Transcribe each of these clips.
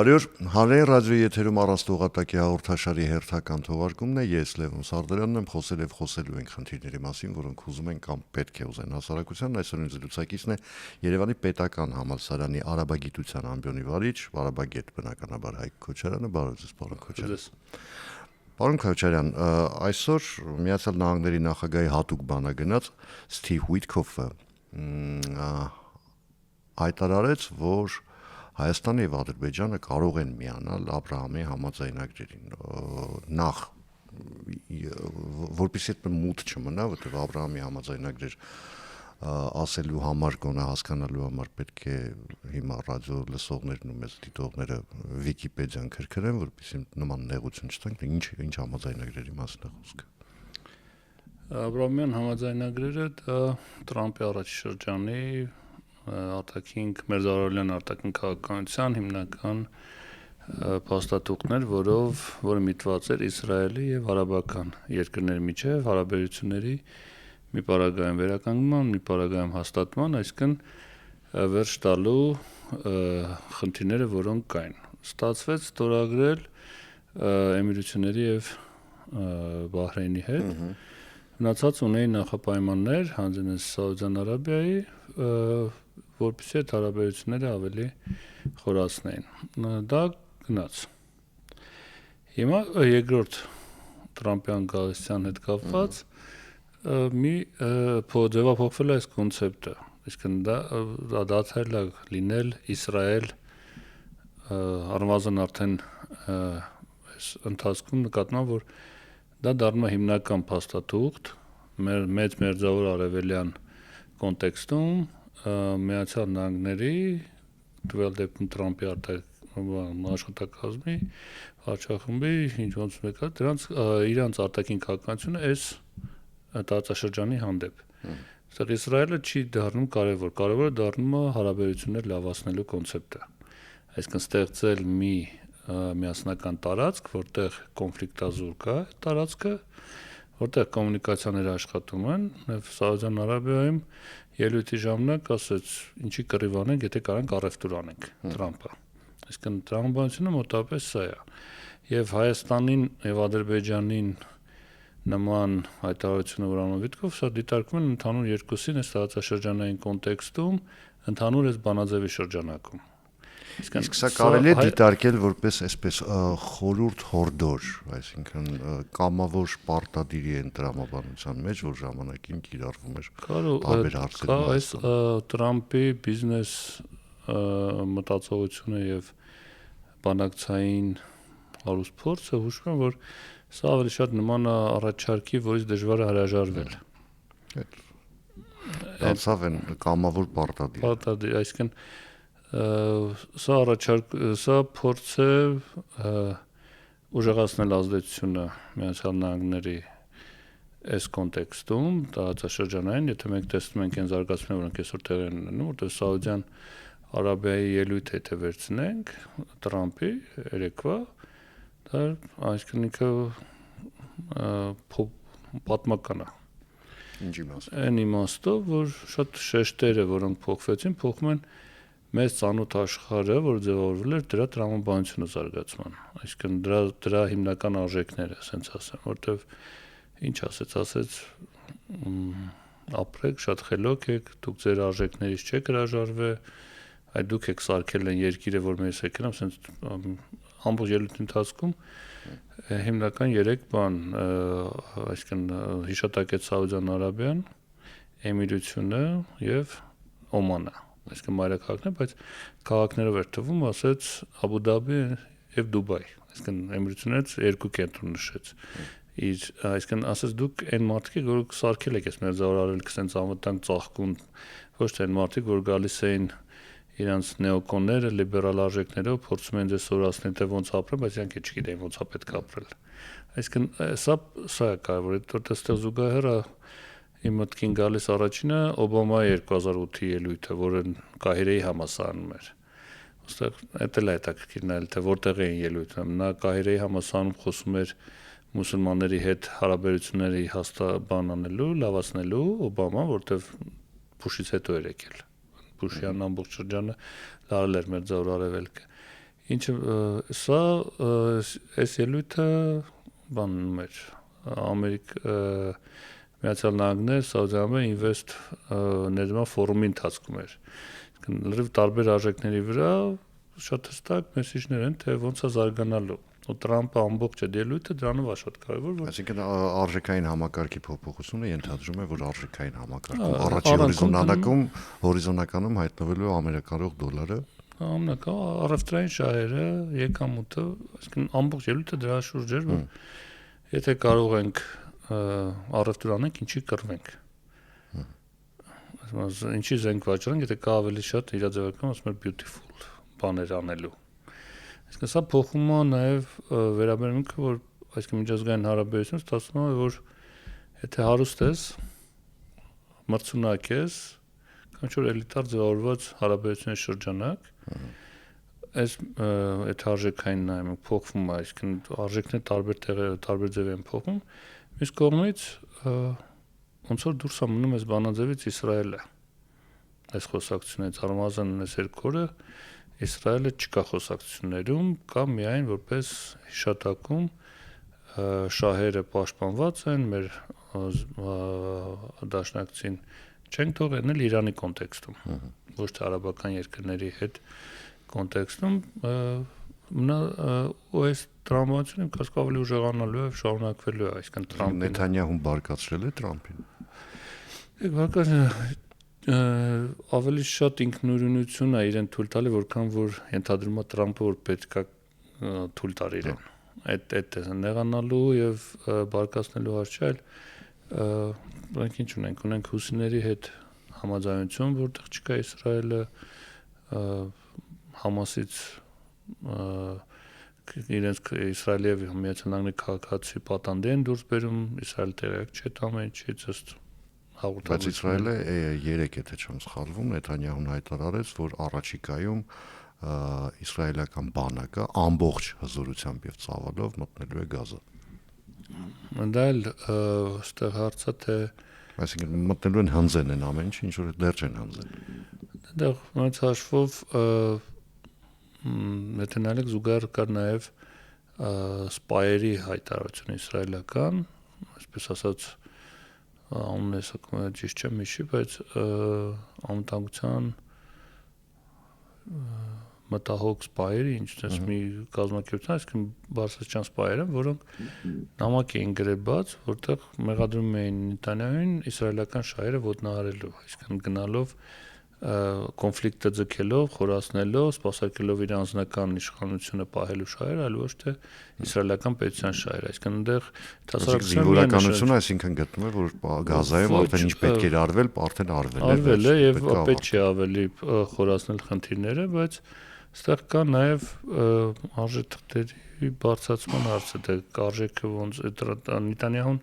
Բարյոր, հանրային ռադիոյի եթերում առաստողատակի հաղորդաշարի հերթական թողարկումն է, ես Լևոն Սարդարյանն եմ, խոսել եւ խոսելու ենք խնդիրների մասին, որոնք ուզում են կամ պետք է ուզեն հասարակությանն, այսօր ինձ լուսակիցն է Երևանի Պետական համալսարանի արաբագիտության ամբիոնի վարիչ, արաբագետ բնականաբար Հայկ Քոչարյանը, բարև ձեզ, պարոն Քոչարյան։ Պարոն Քոչարյան, այսօր Միացյալ Նահանգների նախագահի հատուկ բանագնաց Սթիվ Ուիթքոֆը հայտարարեց, որ Հայաստանը եւ Ադրբեջանը կարող են միանալ Աբրահամի համաձայնագրերին, նախ որպեսզի այդ մութ չմնա, որտեղ Աբրահամի համաձայնագրեր ասելու համար, գոնե հասկանալու համար պետք է հիմա ռադիո լսողներն ու մեծ դիտողները Վիկիպեդիան քրքրեն, որպեսզի նման նեղություն չտանք, ինչ համաձայնագրերի մասին է խոսքը։ Աբրահամյան համաձայնագրերը դա Տրամպի առաջ շրջանի մերձարարորյան արտաքին քաղաքականության հիմնական փաստաթուղթներ, որը միտված էր Իսրայելի եւ արաբական երկրների միջև հարաբերությունների մի պարագայում վերականգնման, մի պարագայում հաստատման, այսինքն վերջ տալու խնդիրները, որոնք կային։ Ստացվեց ստորագրել Էմիրությունների եւ Բահրեյնի հետ։ Մնացած ունեին նախապայմաններ հանձնես Սաուդյան Արաբիայի, որպեսզի այդ հարաբերությունները ավելի խորացնեին։ Դա գնաց։ Հիմա երկրորդ Տրամպյան գալստյան հետ կապված մի ձևափոխվել է այս կոնցեպտը, այսինքն դա դադարել է լինել Իսրայել առնվազն արդեն այս ընթացքում նկատվում է, որ դա դառնում է հիմնական փաստաթուղթ մեծ մերձավոր արևելյան կոնտեքստում Միացյալ Նահանգների տվյալ դեպքում Տրամպի աշխատակազմի վարչախմբի ինչ-որ մեկը դրանց իրանց արտաքին քաղաքականությունը այս տարածաշրջանի հանդեպ։ Այստեղ Իսրայելը չի դառնում կարևորը դառնում է հարաբերություններ լավացնելու կոնցեպտը։ Այսինքն ստեղծել մի միասնական տարածք, որտեղ կոնֆլիկտազուր կա տարածքը, որտեղ կոմունիկացիաները աշխատում են, եւ Սաուդյան Արաբիայում ելույթի ժամանակ ասաց, ինչի կռիվ անենք, եթե կարանք առևտուր անենք Տրամպը։ Այսինքն տրամաբանությունը մոտավորապես սա է։ Եվ Հայաստանին եւ Ադրբեջանին նման հայտարարությունը, որ անում Վիտկով, սա դիտարկվում են ընդհանուր երկուսին այս տարածաշրջանային կոնտեքստում, ընդհանուր այս բանաձևի շրջանակում։ Իսկ սա կարելի է դիտարկել որպես այսպես խորուրդ հորդոր, այսինքն կամավոր պարտադիրի են տրամաբանության մեջ, որ ժամանակին կիրառվում էր տարբեր հարցերում։ Այս Տրամպի բիզնես մտածողությունը եւ բանակցային հարուստ փորձը հուշում են, որ սա ավելի շատ նման է առաջարկի, որից դժվար է հրաժարվել։ Դարձավ են կամավոր պարտադիր։ Պարտադիր, այսինքն սա փորձ է ուժեղացնել ազդեցությունը Միացյալ Նահանգների այս կոնտեքստում, տարածաշրջանային, եթե մենք տեսնում ենք այն զարգացումները, որոնք այսօր տեղի են ունենում, որտեղ Սաուդյան Արաբիայի ելույթը եթե վերցնենք Տրամպի երեկվա, դա այսինքն ինքը պատմական է։ Ինչ իմաստով։ Այն իմաստով, որ շատ շեշտերը, որոնք փոխվում են մեծ ծանոթ աշխարհը, որ ձևավորվել էր դրա տրամաբանությունը զարգացման։ Այսինքն դրա հիմնական արժեքները, ասենց ասեմ, որտեվ ինչ ասեց, ապրեք, շատ խելոք եք, դուք ձեր արժեքներից չեք հրաժարվել, այ դուք եք սարքել են երկիրը, որ մեզ եկել, ասենց ամբողջ ելույթի ընթացքում հիմնական 3 բան, այսինքն հիշատակեց Սաուդյան Արաբիան, Էմիրությունը եւ Օմանը։ Այսինքն մայրաքաղաքն է, բայց քաղաքներով էր թվում, ասեց Աբու Դաբի եւ Դուբայ, այսինքն Էմիրությունից 2 կենտրոն նշեց։ Այսինքն ասեց դուք այն մարդիկ եք, որ սարքել եք այս մերձարարել կսենց անվտանգ ծաղկուն, ոչ թե այն մարդիկ, որ գալիս էին իրանց նեոկոնները լիբերալ արժեքներով փորձում են դες սորացնել թե ոնց ապրեն, բայց իրանք չգիտեն ոնց է պետք ապրել։ Այսինքն սա է կարևոր, որտեղ այստեղ զուգահեռ է իմ մտքին գալիս առաջինը Օբամայի 2008-ի ելույթը, որը Կահիրեի համալսարանում էր։ Ոստեղ դա էլ է հետաքրքիր նայել, թե որտեղ էին ելույթը։ Նա Կահիրեի համալսարանում խոսում էր մուսուլմանների հետ հարաբերությունների հաստատանելու, լավացնելու Օբաման, որտեղ Բուշից հետո էր եկել։ Բուշյան ամբողջ շրջանը լարել էր մերձավոր արևելքը։ Ինչը սա այս ելույթը բանում էր Միացյալ Նահանգներ, Սաուդյան Արաբիա Invest ներդրման ֆորումի ընթացքում էր։ Լրիվ տարբեր արժեքների վրա շատ հստակ մեսիջներ են, թե ոնց է զարգանալու։ Ու Տրամպը ամբողջ այդ ելույթը դրանով է շատ կարևոր, որ այսինքն արժեքային համակարգի փոփոխությունը ենթադրում է, որ արժեքային համակարգում առաջին հորիզոնականում հայտնվելու ամերիկանոց դոլարը ամենակա առևտրային շահերը, եկամուտը, այսինքն ամբողջ ելույթը դրա շուրջ էր, որ եթե կարող ենք առևտուր անենք, ինչի կռվենք։ Այսինքն ինչի զենք վաճառենք, եթե կա ավելի շատ իրաձևական, ասում են beautiful բաներ անելու։ Այսինքն սա փոխում է նաև վերաբերմունքը, որ այսինքն միջազգային հարաբերությունից ստացվում է, որ եթե հարուստ ես, մրցունակ ես, ինչ որ էլիտար ձևավորված հարաբերությունների շրջանակ, այս այդ արժեքային նայում փոխվում է, այսինքն արժեքները տարբեր տեղեր, տարբեր ձև են փոխվում, իսկ կողմից ոնց որ դուրս է մնում այս բանաձևից Իսրայելը։ Այս խոսակցությունից առնվազն այս երկու օրը Իսրայելը չկա խոսակցություններում, կա միայն որպես հիշատակում շահերը պաշտպանված են, մեր դաշնակցին չենք թողնել Իրանի կոնտեքստում, ոչ թե արաբական երկրների հետ կոնտեքստում, ու այս տրամաբանությունը կասկած ավելի ուժեղանալու է, շարունակվելու է, այսինքն Տրամպը Նեթանյահուն բարկացրել է Տրամփին։ Ավելի շատ ինքնուրույնություն է իրեն թույլ տալի, որքան որ ենթադրում է Տրամպը, որ պետք է թույլ տար իրեն։ Այդ նեղանալու եւ բարկացնելու հարց չէ, այլ ինչ ունենք հուսիների հետ համաձայնություն, որտեղ չկա Իսրայելը Համասից իրենց Իսրայելի եւ Միացյալ Նահանգների քաղաքացի պատանդի են դուրս բերում, Իսրայել տեղյակ չէ ամեն ինչից, ըստ հաղորդագրության։ Բայց Իսրայելը 3 եթե չեմ սխալվում, Նեթանյահուն հայտարարեց, որ առաջիկայում իսրայելական բանակը ամբողջ հզորությամբ եւ ծավալով մտնելու է Գազա։ Դա էլ այստեղ հարցը թե այսինքն մտնելու են հնձեն են ամեն ինչ որ դեռ չեն հնձեն։ Դեռ ոնց հաշվով եթե նայեք զուգահեռ կար նաեւ սպայերի հայտարարություն իսրայելական, այսպես ասած անունը ճիշտ չեմ հիշի, բայց անվտանգության մտահոգ սպայերի, ինչպես մի կազմակերպություն, այսինքն բարձրաստիճան սպայեր են, որոնք նամակ էին գրել բաց, որտեղ մեղադրում էին Նետանյահուն իսրայելական շահերը ոտնահարելու, այսինքն գնալով կոնֆլիկտը ձգելով, խորացնելով, սպասարկելով իր անձնական իշխանությունը պահելու շահերը, այլ ոչ թե իսրայելական պետության շահերը, այսինքն այնտեղ զինվորականությունը, այսինքն գտնում է, որ Գազայում արդեն ինչ պետք էր արվել, արդեն արվել է եւ պետք չի ավելի խորացնել խնդիրները, բայց այստեղ կա նաև արժեթղթերի բարձրացման հարցը, դե արժեքը ոնց Նետանյահուն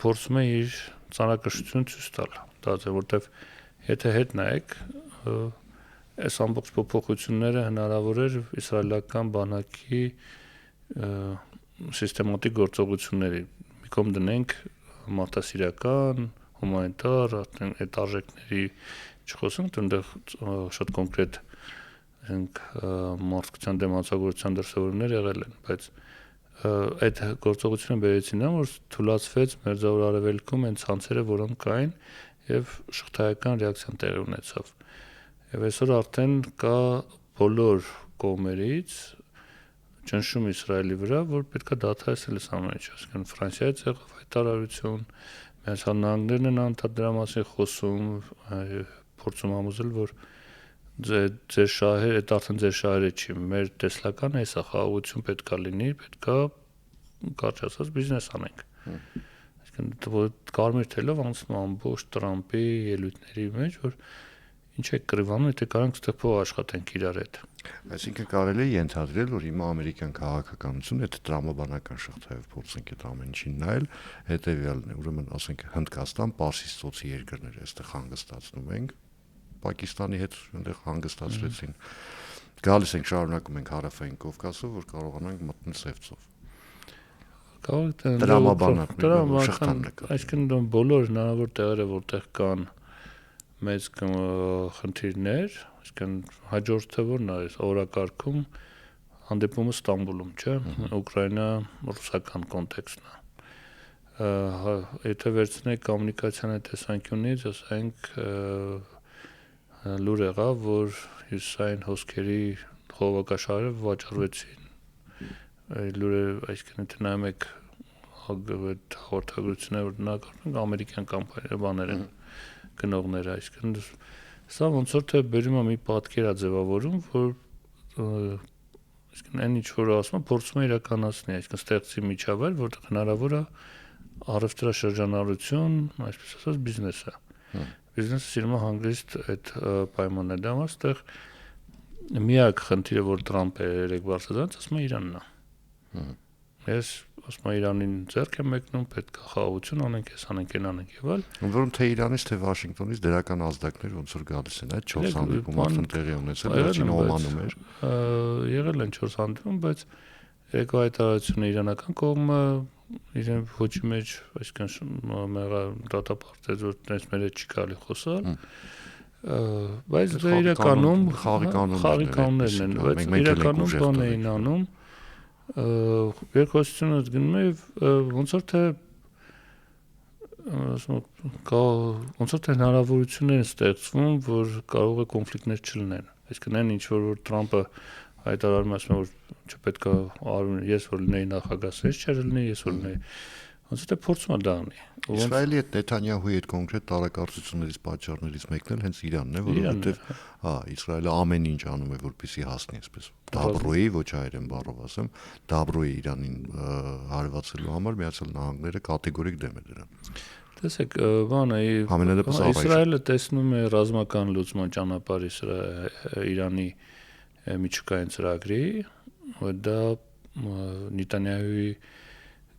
փորձում է իր ծանրակշռությունը ցույց տալ, դա է, որտեվ եթե հետ նայեք, այս ամբողջ փոփոխությունները հնարավոր էր իսրայելական բանակի սիստեմատիկ գործողությունների։ Մի կողմ դնենք մարդասիրական, հումանիտար, այդ արժեքների չխոսենք, այնտեղ շատ կոնկրետ մարդկության դեմ հանցագործության դրսևորումներ եղել են, բայց այդ գործողությունը բերեցին նա, որ թուլացվեց Մերձավոր Արևելքում այն ցանցերը, որոնք կային եւ շղթայական ռեակցիան տեղի ունեցավ։ Եվ այսօր արդեն կա բոլոր կողմերից ճնշում Իսրայելի վրա, որ պետքա դադարեցնել այս ամեն ինչը, այսինքն Ֆրանսիայից եղավ հայտարարություն, Միացյալ Նահանգներն են անդադար դրա մասին խոսում, փորձում համոզել, որ ձեր շահերը, այդ արդեն ձեր շահերը չի, մեր տեսլականը էսա խաղաղություն պետքա լինի, պետքա կարճ ասած բիզնես անենք։ Այսինքն կարմիր թելով անցնում ամբողջ Տրամպի ելույթների մեջ, որ ինչ է կռիվանում, եթե կարանք ստեղ փող աշխատենք իրար հետ։ Այսինքն կարելի է ենթադրել, որ հիմա ամերիկյան քաղաքականությունը այդ տրամաբանական շղթայով փորձենք այդ ամեն ինչին նայել, հետեւյալն է, ուրեմն ասենք Հնդկաստան, Պարսից ծոցի երկրները այստեղ հանգստացնում ենք, Պակիստանի հետ այնտեղ հանգստացրեցին։ Գալիս ենք շարունակում ենք հարավային Կովկասով, որ կարողանանք մտնել Սևծով։ Տրամաբանական, այսինքն բոլոր հնարավոր տեղերը, որտեղ կան մեծ խնդիրներ, այսինքն հաջորդը որն է օրակարգում հանդիպումը Ստամբուլում, չէ, Ուկրաինա-ռուսական կոնտեքստն է։ Եթե վերցնենք կոմունիկացիոն տեսանկյունից, ասենք լուր եղավ, որ հյուսային հոսքերի խողովակաշարերը վաճառվեցին։ Լուրը, այսինքն եթե նայում եք հաղորդագրությունները, որ նկարում ամերիկյան կամպանիա բաներ են գնողները, այսինքն սա ոնց որ թե բերում է մի պատկեր ձևավորում, որ այսինքն այն ինչ որ ասում է, փորձում է իրականացնել, այսինքն ստեղծի միջավայր, որտեղ հնարավոր է առևտրաշրջանառություն, այսպես ասած, բիզնեսը։ Բիզնեսը սիրում է հանգիստ այդ պայմանները, դա այստեղ միակ խնդիրը, որ Տրամպը երեք բարձրացած, ասում է Իրանն է։ Ես ասում եմ Իրանին ձեռք եմ մեկնում, պետք է խաղաղություն անենք, ես անենք, այն անենք եւ այլ։ Որում թե Իրանից, թե Վաշինգտոնից դրական ազդակներ ոնց որ գալիս են, այդ 4 հանդիպում արդեն տեղի ունեցել, վերջին Օմանում էր։ Եղել են 4 հանդիպում, բայց երկու հայտարարությունը իրանական կողմը իրեն ոչի մեջ, այսինքն մեղա դատապարտեց, որ դες մեր հետ չի կարելի խոսալ։ Բայց դա իրականում խաղի կանոններն են, բայց իրականում բան էին անում։ Երկխոսությունը գնում է ոնց որ թե ոնց որ թե հնարավորություններ են ստեղծվում, որ կարող է կոնֆլիկտներ չլինեն։ Այսինքն այն ինչ որ Տրամպը հայտարարում է, ասում է, որ չպետք է արուն, ես որ լինեի նախագահ, ես չէր լինեի, ես որ լինեի։ Ոնց որ թե փորձում է դա անի։ Իսրայելի հետ Նեթանյահուի հետ կոնկրետ տարակարծություններից պատճառներից մեկն էլ հենց Իրանն է, որովհետև Իսրայելը ամեն ինչ անում է, որպեսզի հասնի, այսպես Դաբրոյի, ոչ հայերեն բառով ասեմ, Դաբրոյի Իրանին հարվածելու համար Միացյալ Նահանգները կատեգորիկ դեմ է դրան։ Տեսեք, բանը Իսրայելը տեսնում է ռազմական լուծման ճանապարհ Իրանի միջուկային ծրագրի, դա Նետանյահուի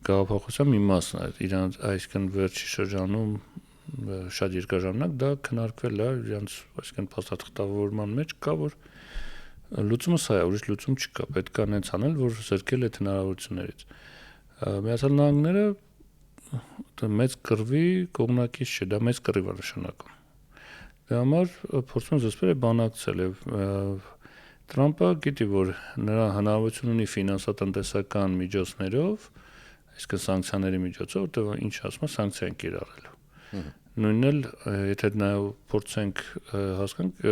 գաղափարության մի մասն է, իրան այսինքն վերջի շրջանում շատ երկար ժամանակ դա քննարկվել է, իրանց այսինքն փաստաթղթավորման մեջ կա, որ լուծումը սա է, ուրիշ լուծում չկա, պետք է այնց անել, որ զրկել այդ հնարավորություններից։ Միացյալ Նահանգները դա մեծ կռվի կողմնակից չէ, դա մեծ կռիվ է նշանակում։ Դրա համար փորձում զսպել է բանակցել եւ Տրամպը գիտի, որ նրա հնարավորություն ունի ֆինանսատնտեսական միջոցներով, այսինքն սանկցիաների միջոցով, որտեղ ինչ ասում է, սանկցիա են կիրառելու։ Նույնն էլ, եթե նաեւ փորձենք հասկանանք,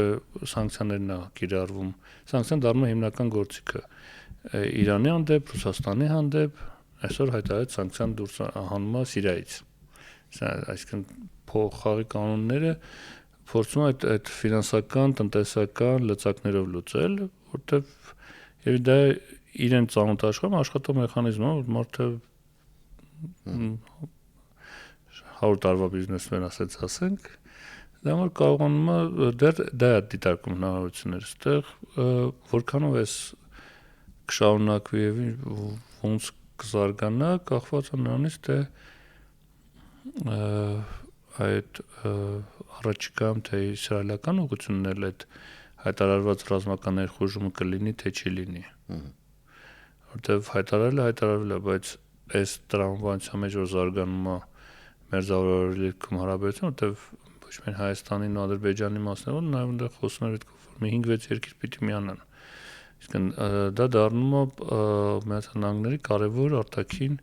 սանկցիաներն է կիրառվում, սանկցիան դառնում է հիմնական գործիքը Իրանի հանդեպ, Ռուսաստանի հանդեպ, այսօր հայտարարեց սանկցիան դուրս հանումը Սիրիայից։ Այսինքն փոխարի կանոնները փորձում է այդ ֆինանսական, տնտեսական լծակներով լուծել, որտեղ եւ դա իրեն ծանոթ աշխատող մեխանիզմ է, որ մարդը 100 տարվա բիզնեսմեն ասենք, դա համար կարողանում է դեռ դա է դիտարկում հնարավորություններ, այստեղ որքանով էս կշարունակվի եւ ոնց կզարգանա, կախված է նրանից, թե այդ առաջիկայում թե իսրայելական ուղղությունն էլ այդ հայտարարված ռազմական ներխուժումը կլինի, թե չի լինի։ Որտեվ հայտարարել է, բայց այս տրամաբանության մեջ որ զարգանում է մերձավորական հարաբերություն, որտեվ ոչ միայն Հայաստանին ու Ադրբեջանի մասն է, նաև այնտեղ խոսում էր որ մի 5-6 երկիր պիտի միանան։ Իսկն դա դառնում է Միացյալ Նահանգների կարևոր արտաքին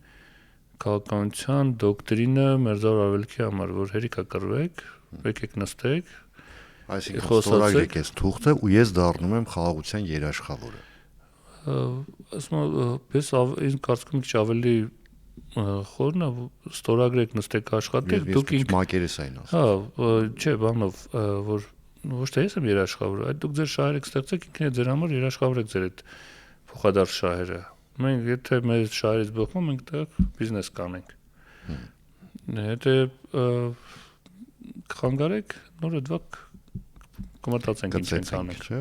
քաղաքականության դոկտրինը մերձավոր արևելքի համար, որ հերիքա կռվեք, եկեք նստեք, այսինքն ստորագրեք այս թուղթը ու ես դառնում եմ խաղաղության երաշխավորը։ Ասում եմ, ինձ կարծիքով քիչ ավելի խորն է, ստորագրեք նստեք աշխատեք, դուք ինք մակերեսային ասում։ Հա, չէ, բանով, որ ոչ թե ես եմ երաշխավորը, այդ դուք ձեր շահերը կստեղծեք, ինքն է ձեր համար երաշխավորեք ձեր այդ փոխադարձ շահերը։ Մենք եթե մեր շահերից բխում, մենք դեռ բիզնես կանենք։ Եթե կխանգարեք, նոր դվակ կմտածենք ինչ ենք անենք, չէ։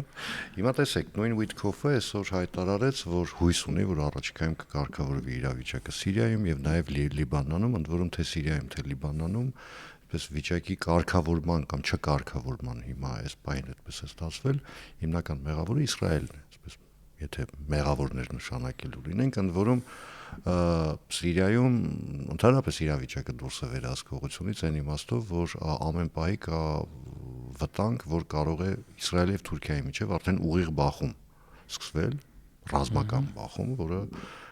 Հիմա տեսեք, նույն Witkoff-ը այսօր հայտարարեց, որ հույս ունի, որ առաջիկայում կկարգավորվի իրավիճակը Սիրիայում եւ նաեւ Լիբանանում, ընդ որում թե Սիրիայում, թե Լիբանանում, այսպես վիճակի կարգավորման կամ չկարգավորման հիմա այս բանը այդպես է ստացվել, հիմնական մեղավորը Իսրայելն է, այսպես եթե մեղավորներ նշանակելու լինենք, ընդ որում Սիրիայում ընդհանրապես իրավիճակը դուրս է վերահսկողությունից այն իմաստով, որ ամեն պահի կա վտանգ, որ կարող է Իսրայելի եւ Թուրքիայի միջև արդեն ուղիղ բախում սկսվել, ռազմական բախում, որը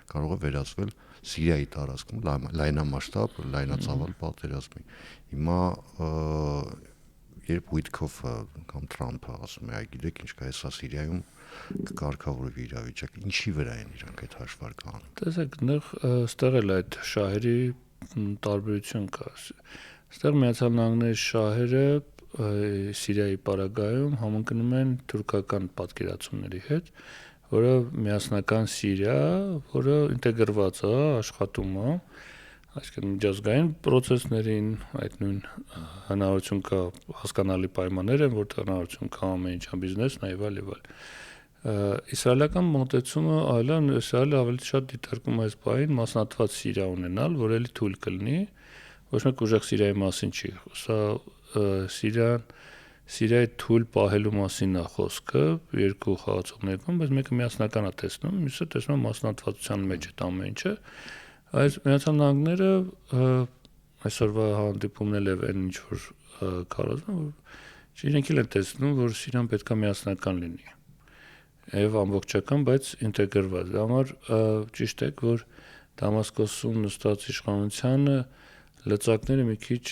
կարող է վերածվել Սիրիայի տարածքում լայնամասշտաբ, լայնածավալ պատերազմի։ Հիմա երբ Ուիտքոֆը կամ Թրամփը ասում է, այ գիտեք ինչ կա, հեսա Սիրիայում կկարգավորվի իրավիճակը, ինչի վրա են իրանք այդ հաշվարկը անում։ Տեսեք, այստեղ էլ այդ շահերի տարբերություն կա։ Այստեղ Միացյալ Նահանգների շահերը Սիրիայի պարագայում համընկնում են թուրքական պատկերացումների հետ, որը միասնական Սիրիա, որը ինտեգրված է, աշխատում է, այսինքն միջազգային process-ներին, այդ նույն հնարավորություն կա հասկանալի պայմաններ են, որտեղ հնարավորություն կա ամեն ինչ բիզնեսն է եւ այլ եւ այլ։ Իսրայելական մոտեցումը այլ է, Իսրայելը ավելի շատ դիտարկում այս բանին մասնատված Սիրիա ունենալ, որ էլի թույլ կլինի, ոչ մեկ ուժեղ Սիրիայի մասին չի։ Սա Սիրիայի թույլ պահելու մասին է խոսքը երկու խաղացողներում, բայց մեկը միասնական է տեսնում, մյուսը տեսնում մասնատվածության մեջ է ամեն ինչը։ Այս Միացյալ Նահանգները այսօրվա հանդիպումն էլ այն ինչ որ կարողանում, իրենք էլ են տեսնում, որ Սիրիան պետք է միասնական լինի։ Եվ ամբողջական, բայց ինտեգրված։ Դա համար ճիշտ է, որ Դամասկոսում նստած իշխանությանը լծակները մի քիչ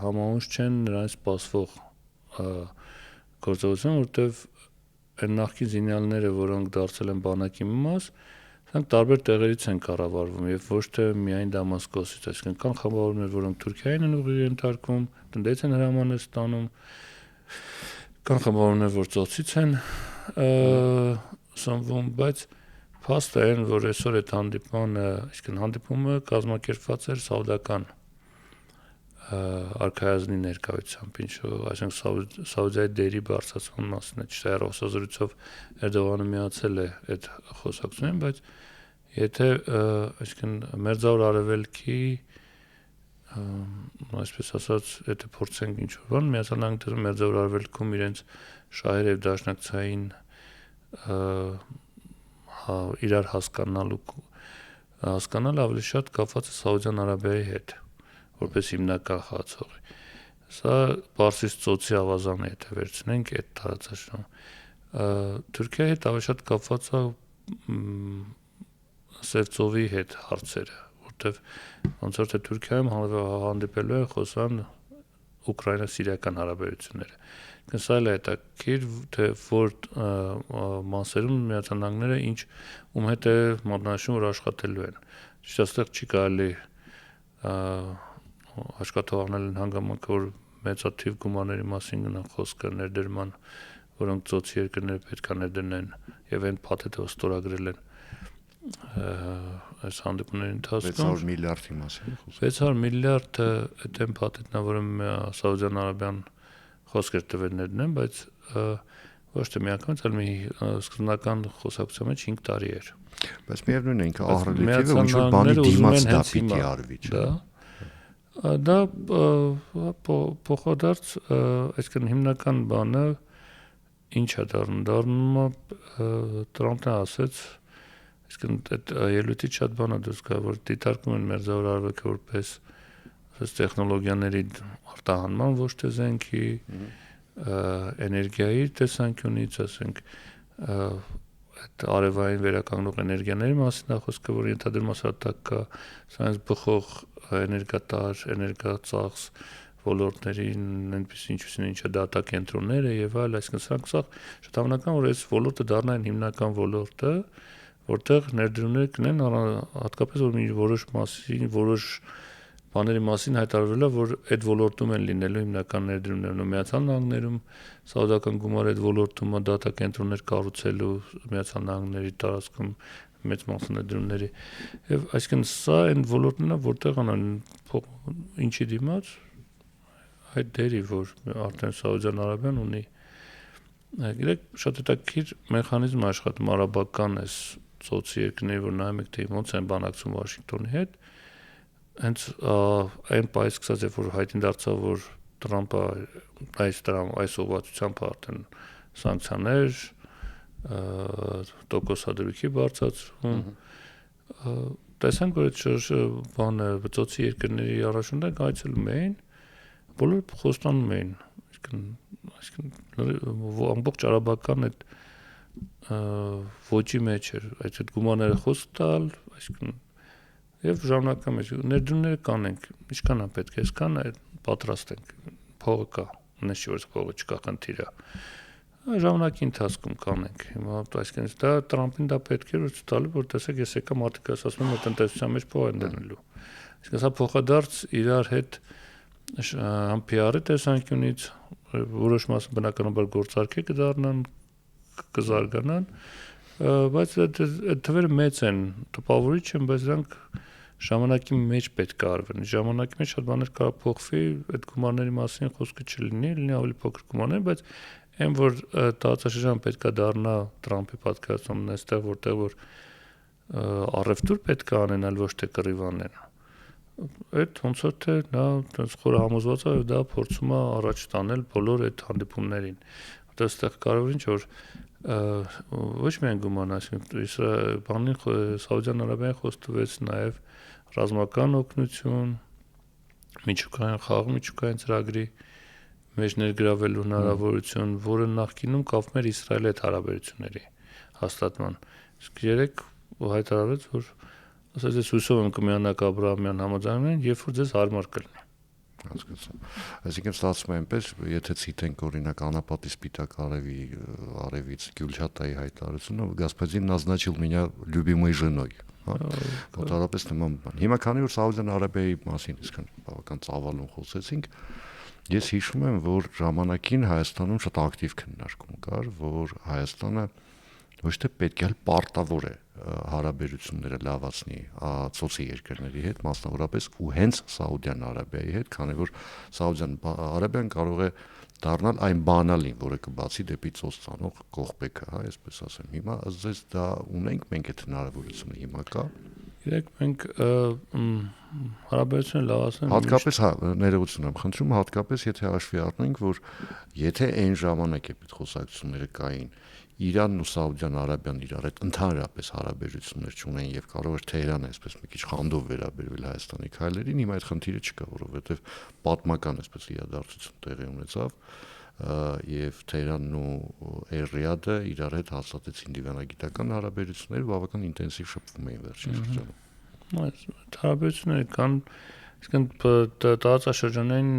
համահունչ չեն նրանց սպասվող գործողություն, որտեվ այն նախկին զինյալները, որոնք դարձել են բանակի մաս, նրանք տարբեր տեղերից են կառավարվում եւ ոչ թե միայն Դամասկոսից, այսինքն կան խմբավորումներ, որոնք Թուրքիային են ուղիղ ենթարկվում, տնտես են հրամաններ ստանում, կան խմբավորումներ, որ ծոցից են սնվում, բայց փաստը այն, որ այսօր այդ հանդիպումը, այսինքն հանդիպումը կազմակերպված էր սաուդական արքայազնի ներկայությամբ, ինչու, այսինքն Սաուդիայի դերի բարձրացման մասին է, ճիշտ է, հեռախոսազրույցով Էրդողանը միացել է այդ խոսակցություններին, բայց եթե, այսինքն Մերձավոր Արևելքի, այսպես ասած, եթե փորձենք ինչ-որ բան, Միացյալ Նահանգները Մերձավոր Արևելքում իրենց շահեր եւ դաշնակցային իրար հասկանալ ավելի շատ կապված է Սաուդյան Արաբիայի հետ, որպես հիմնական խաղացող։ Սա Պարսից ծոցի ավազանը եթե վերցնենք այդ տարածաշրջանում, Թուրքիայի հետ ավելի շատ կապված է Սև ծովի հետ հարցերը, որտեվ ոնց որ թե Թուրքիայում հանդիպելու են խոսան Ուկրաինա-սիրիական հարաբերությունները։ Սա էլ է հետաքրքիր, թե որ մասերում Միացյալ Նահանգները ում հետ է մատնանշում, որ աշխատելու են։ Ճիշտ այստեղ չի կարելի աշխատողներ են հանգամանքը, որ մեծաթիվ գումարների մասին գնան խոսքը ներդրման, որոնք ծոցի երկրները պետք է ներդնեն եւ այն փաթեթը ստորագրել են այս հանդիպումների ընթացքում 600 միլիարդի մասին է խոսքը։ 600 միլիարդը այդ այն փաթեթն է, որը Սաուդյան Արաբիան խոսք էր տվել ներդնեն, բայց ոչ թե միանգամից, այլ մի սկզբնական խոսակցության մեջ 5 տարի էր։ Բայց միևնույն է, ինքը ահռելի թիվ է, ինչ որ բանի դիմաց դա պիտի արվի, չէ՞։ Դա փոխադարձ, այսինքն հիմնական բանը ինչ է դառնում է Տրամփն ասեց, այսինքն այդ ելույթից շատ բան է դուրս գա, որ դիտարկում են Մերձավոր Արևելքը որպես տեխնոլոգիաների արտահանման ոչ թե զենքի, էներգիայի տեսանկյունից, ասենք, այդ արևային վերականգնող էներգիաների մասին է խոսքը, որ ենթադրում ասատակ կա, սրանց բխող էներգատար, էներգածախս ոլորտներին, այնպիսին ինչը դատա կենտրոնները եւ այլ, այսինքն սրանք շատ հավանական, որ այս ոլորտը դառնա այն հիմնական ոլորտը, որտեղ ներդրումներ կնեն, հատկապես որ որոշ բաների մասին հայտարարվել է, որ այդ ոլորտում են լինելու հիմնական ներդրումներն ու Միացյալ Նահանգներում սաուդական գումար այդ ոլորտում դատա կենտրոններ կառուցելու Միացյալ Նահանգների տարածքում մեծ մասը ներդրումների եւ այսինքն սա այն ոլորտն է, որտեղ ինչի դիմաց այդ դերի, որ արդեն Սաուդյան Արաբիան ունի գիտեք շատ հետաքրքիր մեխանիզմ աշխատում արաբական այս ծոցի երկրների, որ նայում եք թե ոնց են բանակցում Վաշինգտոնի հետ, հենց այն պայս սկսած է, որ հայտին դարձավ, որ Տրամփը այս ուղղվածությամբ արդեն սանկցիաներ, տոկոսադրույքի բարձրացում, տեսանք, որ այդ ծոցի երկրների առաջնորդները այցելում էին, բոլորը խոստանում էին ամբողջ արաբական այդ ոճի մեջ էր, այդ գումարները խոսք տալ, այսինքն եւ ժամանակա մեջ ներդրումները կանենք, ինչքան է պետք է, այսքան է պատրաստ ենք, փողը կա, նշի որ փողը չկա, խնդիր է։ Ժամանակի ընթացքում կանենք։ Հիմա այսինքն դա Տրամփին դա պետք է որ ցտալի, որ տեսեք, ես եկա մարդիկ ասում են, որ տնտեսության մեջ փող են դնելու։ Այսինքն սա փոխադարձ իրար հետ համ PR-ի տեսանկյունից որոշ մասը բնականաբար գործարքի կդառնան, կզարգանան, բայց այդ թվերը մեծ են, տպավորիչ են, բայց դրանք ժամանակի մեջ պետք է արվեն։ Ժամանակի մեջ շատ բաներ կարող փոխվի, այդ գումարների մասին խոսքը չլինի ավելի փոքր գումարներ, բայց այն որ տարածաշրջանը պետք է դառնա Տրամփի պատկերացումն այստեղ, որտեղ որ առևտուր պետք է անենալ, ոչ թե կռիվանեն։ Այդ ոնց որ թե նա խորը համոզված է, դա փորձում է առաջ տանել բոլոր այդ հանդիպումներին։ Որտեղ այստեղ կարող ինչ որ ոչ միայն գումարն, այսինքն Սաուդյան Արաբիան խոստովեց նաև ռազմական օգնություն, միջուկային խաղ միջուկային ծրագրի մեջ ներգրավելու հնարավորություն, որը նախկինում կապվում էր Իսրայելի հետ հարաբերությունների հաստատման։ Իսկ երեք հայտարարեց, որ ասես ես հույսով եմ կմիանաք Աբրահամյան համաձայններին, երբ որ ձեզ հարմար կլինի։ Հասկացա։ Այսինքն ստացվում է այնպես, եթե ցիտենք օրինակ Անապատի Սպիտակ արևից Գյուլչատայի հայտարարությունը, господин назначил меня любимой женой, հա։ Մոտավորապես նման բան։ Հիմա քանի որ Սաուդյան Արաբիայի մասին իսկան բավական ծավալուն խոսեցինք, ես հիշում եմ, որ ժամանակին Հայաստանում շատ ակտիվ քննարկում կար, որ Հայաստանը ոչ թե պետք է, այլ պարտավոր է հարաբերությունները լավացնի ծոցի երկրների հետ, մասնավորապես ու հենց Սաուդյան Արաբիայի հետ, քանի որ Սաուդյան Արաբիան կարող է դառնալ այն բանալին, որը կբացի դեպի ծոց ցանող կողպեքը, հա, այսպես ասեմ։ Հիմա ըստ ձեզ դա ունենք մենք այդ հնարավորությունը հիմա կա։ Իրեք մենք հարաբերությունը լավացնենք հատկապես հա ներողություն եմ խնդրում, հատկապես եթե հաշվի առնենք, որ եթե այն ժամանակ այդ խոսակցությունները կային, Իրանն ու Սաուդյան Արաբիան իրար հետ ընդհանրապես հարաբերություններ չունեն եւ կարող էր Թեհրանը այսպես մի քիչ խանդով վերաբերվել Հայաստանի քայլերին, հիմա այդ խնդիրը չկա, որովհետեւ պատմական այսպես իրադարձություն տեղի ունեցավ եւ Թեհրանն ու Էրիադը իրար հետ հաստատեցին դիվանագիտական հարաբերություններ, բավական ինտենսիվ շփվում էին վերջին շրջանում։ Այս հարաբերությունները կան, իսկն տարածաշրջանային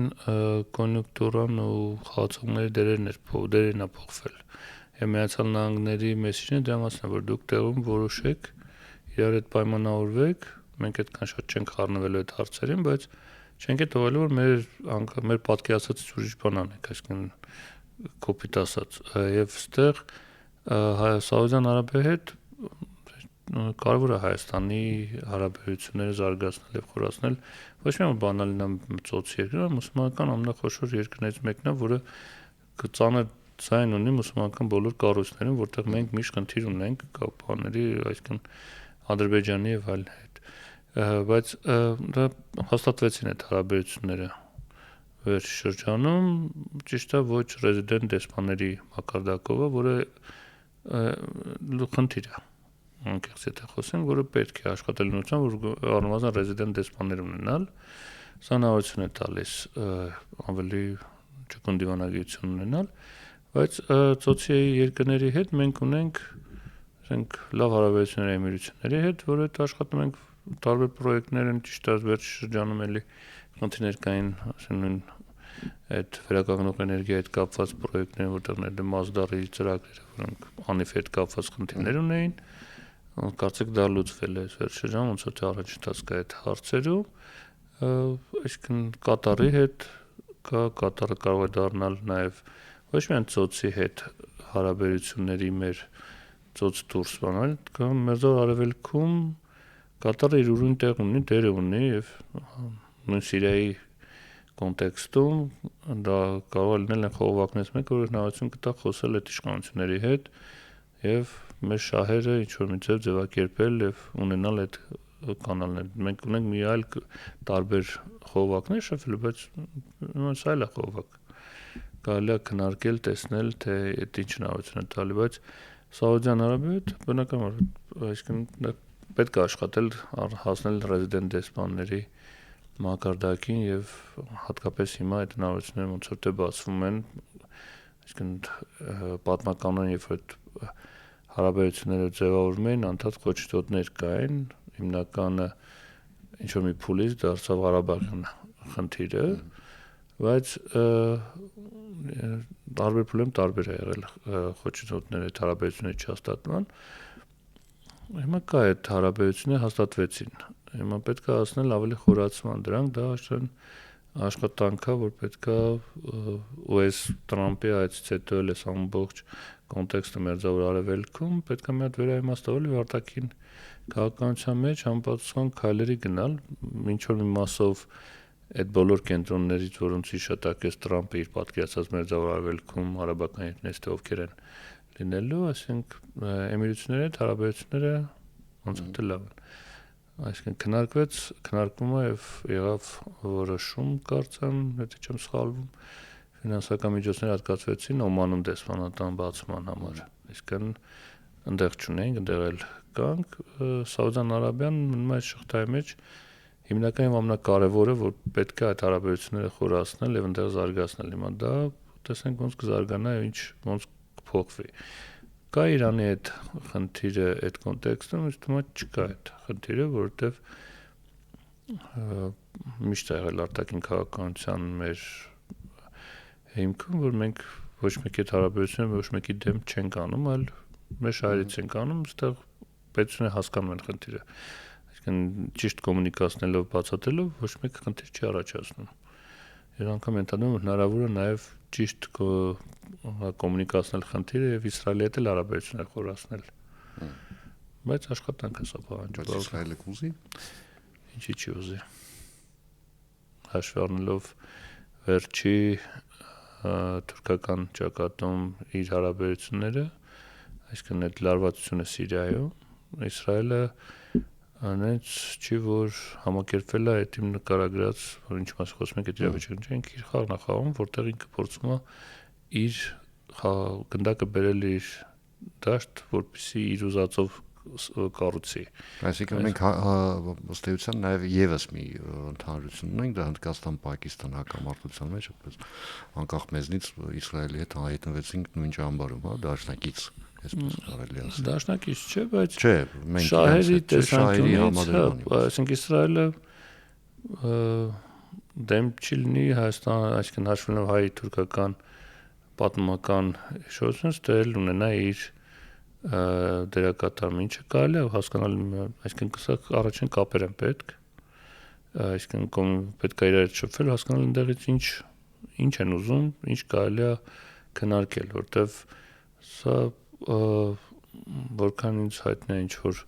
կոնյունկտուրան ու խաղացողների դերերն է փոխվել։ Եվ Միացյալ Նահանգների մեսիջը դրա մասն է, որ դուք տեղում որոշեք, իրար հետ պայմանավորվեք, մենք այդքան շատ չենք խառնվելու այդ հարցերին, բայց չենք թողելու, որ մեր պատկերացած ուրիշ բան անենք, այսինքն կոպիտ ասած, եւ այստեղ Սաուդյան Արաբիայի հետ կարևոր է Հայաստանի հարաբերությունները զարգացնել եւ խորացնել, ոչ միայն բանալին ծոց երկրը, մուսուլմանական ամենախոշոր երկրներից մեկն է, որը կծանր ցայն ունի մուսուլմանական բոլոր կառույցներում, որտեղ մենք միշտ խնդիր ունենք կապանների, այսինքն Ադրբեջանի եւ այլ հետ։ Բայց դա հաստատվեցին այդ հարաբերությունները վերջ շրջանում, ճիշտ է, ոչ ռեզիդենտ դեսպանների մակարդակով, որը խնդիր է։ Անկեղծ եթե խոսենք, որը պետք է աշխատել նույնությամբ, որ առնվազն ռեզիդենտ դեսպաններ ունենալ, սա հնարավորություն է տալիս ավելի ճկուն դիվանագիտություն ունենալ, բայց ծոցի երկրների հետ մենք ունենք ասենք լավ հարաբերություններ Էմիրությունների հետ, որ այդ աշխատում ենք տարբեր պրոյեկտներ են, ճիշտ է, վերջ շրջանում էլի խնդիրներ կային, ասենք այդ վերականգնող էներգիայի հետ կապված պրոյեկտներ, որտեղ Մազդարի ծրագրերը, որոնք անիվ հետ կապված խնդիրներ ունեին, կարծեք դա լուծվել է վերջ շրջանում, ոնց որ թե առաջընթաց կա այդ հարցերում, այսինքն Կատարի հետ Կատարը կարող է դառնալ նաև ոչ միայն ծոցի հետ հարաբերությունների մեր ծոց դուրս բանալ, կամ Մերձավոր Արևելքում Կատարը իր ուրույն տեղ ունի, դեր ունի եւ նույն Սիրիայի կոնտեքստում դա կարող է լինել այն խողովակներից մեկը, որ հնարավորություն կտա խոսել այդ իշխանությունների հետ եւ մեր շահերը ինչ որ մի ձևակերպել եւ ունենալ այդ կանալներ։ Մենք ունենք մի այլ տարբեր խողովակներ շփվելու, բայց ոնց այլ է խողովակ։ Կարելի է քննարկել, տեսնել, թե այդ ինչ հնարավորություն է տալի, բայց Սաուդյան Արաբիայի հետ բնականաբար այսինքն պետք է աշխատել հասնել ռեզիդենտ դեսպանների մակարդակին եւ հատկապես հիմա այդ հնարավորությունները ոնց որ դե բացվում են, այսինքն պատմականորեն երբ որ հարաբերությունները ձևավորվում էին, անդադ խոչընդոտներ կային, հիմնականը ինչ որ մի փուլից դարձավ Ղարաբաղյան խնդիրը, բայց տարբեր փուլում տարբեր է եղել խոչընդոտները հարաբերությունների չհաստատման։ Հիմա կա այդ հարաբերությունները հաստատվեցին։ Հիմա պետք է հասնել ավելի խորացման դրանք, դա աշխատանքա, որ պետք է ու այս Տրամպի այցից հետո էլ այս ամբողջ կոնտեքստը մերձավոր արևելքում պետք է մի հատ վերաիմաստավորել եւ արտաքին քաղաքականության մեջ համապատասխան քայլերի գնալ, ինչ որ մի մասով այդ բոլոր կենտրոններից, որոնց հիշատակեց Տրամպը իր պատկերացած մերձավոր արևելքում արաբական երկրներից թե ովքեր են լինելու, այսինքն Էմիրությունների հետ հարաբերությունները ոնց որ լավ են։ Այսինքն քննարկվում է եւ եղավ որոշում, կարծեմ, եթե չեմ սխալվում, ֆինանսական միջոցներ հատկացվեցին Օմանում դեսպանատան բացման համար։ Այսինքն այնտեղ չունենք, այնտեղ էլ կանք, Սաուդյան Արաբիան մնում է այդ շղթայի մեջ հիմնական ամենակարևորը, որ պետք է այդ հարաբերությունները խորացնել եւ այնտեղ զարգացնել։ Հիմա դա տեսնենք ոնց կզարգանա եւ ինչ ոնց կփոխվի։ Կա Իրանի այդ խնդիրը այդ կոնտեքստում, իսկ հիմա չկա այդ խնդիրը, որովհետեւ միշտ եղել արտաքին քաղաքականության մեր հիմքում, որ մենք ոչ մեկի հետ հարաբերությունները ոչ մեկի դեմ չենք անում, այլ մեր շահերից ենք անում, այստեղ պետությունը հասկանում են խնդիրը։ Այսինքն ճիշտ կոմունիկացնելով, բացատրելով ոչ մեկ խնդիր չի առաջացնում։ Եվ անգամ ընդհանրում հնարավոր է նաև ճիշտ կոմունիկացնել խնդիրը եւ Իսրայելի հետ էլ հարաբերություններ խորացնել։ Բայց աշխատանք է սա պահանջում։ Բայց Իսրայելը կուզի։ Ինչի՞ չի ուզի։ Հաշվի առնելով վերջի թուրքական ճակատում իր հարաբերությունները, այսինքն այդ լարվածությունը Սիրիայում, Իսրայելը անց չի որ համակերպվել է այդ իմ նկարագրած, որ ինչ մաս խոսում ենք այդ իրավիճակին, ինքը իր խաղն է խաղում, որտեղ ինքը փորձում է իր գնդակը բերել իր դաշտ, որպեսզի իր ուզածով կառուցի։ Այսինքն մենք ըստ էության նաև եւս մի ընդհանրություն ունենք, դա Հնդկաստան-Պակիստան հակամարտության մեջ, որպես անկախ մեզնից Իսրայելի հետ հայտնվեցինք նույն ճամբարում, հա, դաշնակից, այսպես կարելի ասել։ Դաշնակից չէ, բայց չէ, մենք շահերի տեսանկյունից, այսինքն Իսրայելը դեմ չի լինի Հայաստան, այսինքն հաշվելով հայ-թուրքական պատմական հիշողությունից, դեռ ունենա իր դերակատարում, ինչը կարելի է հասկանալ, այսինքն սա առաջին կապեր են պետք, այսինքն պետք է իրար հետ շփվել, հասկանալ ընդեղից ինչ են ուզում, ինչ կարելի է քննարկել, որտեվ սա որքան ինձ հայտնի է ինչ որ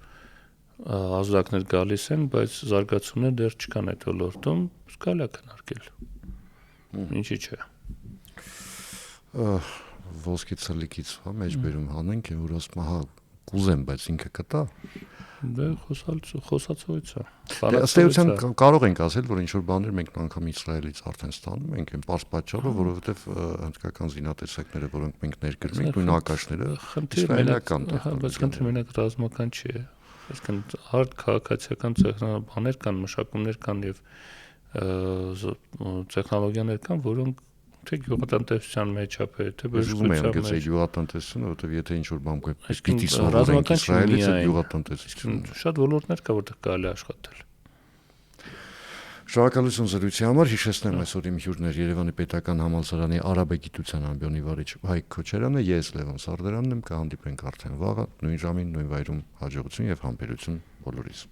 ազդակներ գալիս են, բայց զարգացումներ դեռ չկան այդ ոլորտում, կարելի է քննարկել։ Ինչի՞ չէ։ Ոսկի ցլիկից, հա, մեջբերում հանենք, որ ասում հա կուզեմ, բայց ինքը կտա։ Դե խոսացողից է։ Ըստ էության կարող ենք ասել, որ ինչ որ բաներ մենք անգամ Իսրայելից արդեն ստանում ենք, այն պարզ պատճառով, որովհետև հնդկական զինատեսակները, որոնք մենք ներկրում ենք, նույն ակաշները իսրայելական են, բայց խնդիրը մենակ ռազմական չի։ Այսինքն հարթ քաղաքացիական բաներ կան, մշակումներ կան եւ տեխնոլոգիաներ կան, որոնք թե գյուղատնտեսության մեջ է, թե բժշկության մեջ։ Գյուղատնտեսությունը, որովհետև եթե ինչ որ բան պիտի սովորենք Իսրայելից, գյուղատնտեսություն։ Շատ ոլորտներ կա, որտեղ կարելի է աշխատել։ Շնորհակալություն զրույցի համար, հիշեցնեմ այսօր իմ հյուրն էր Երևանի Պետական Համալսարանի արաբագիտության ամբիոնի վարիչ Հայկ Քոչարյանը, ես Լևոն Սարդարանն եմ, կհանդիպենք արդեն վաղը, նույն ժամին, նույն վայրում, հաջողություն եւ համբերություն բոլորիս։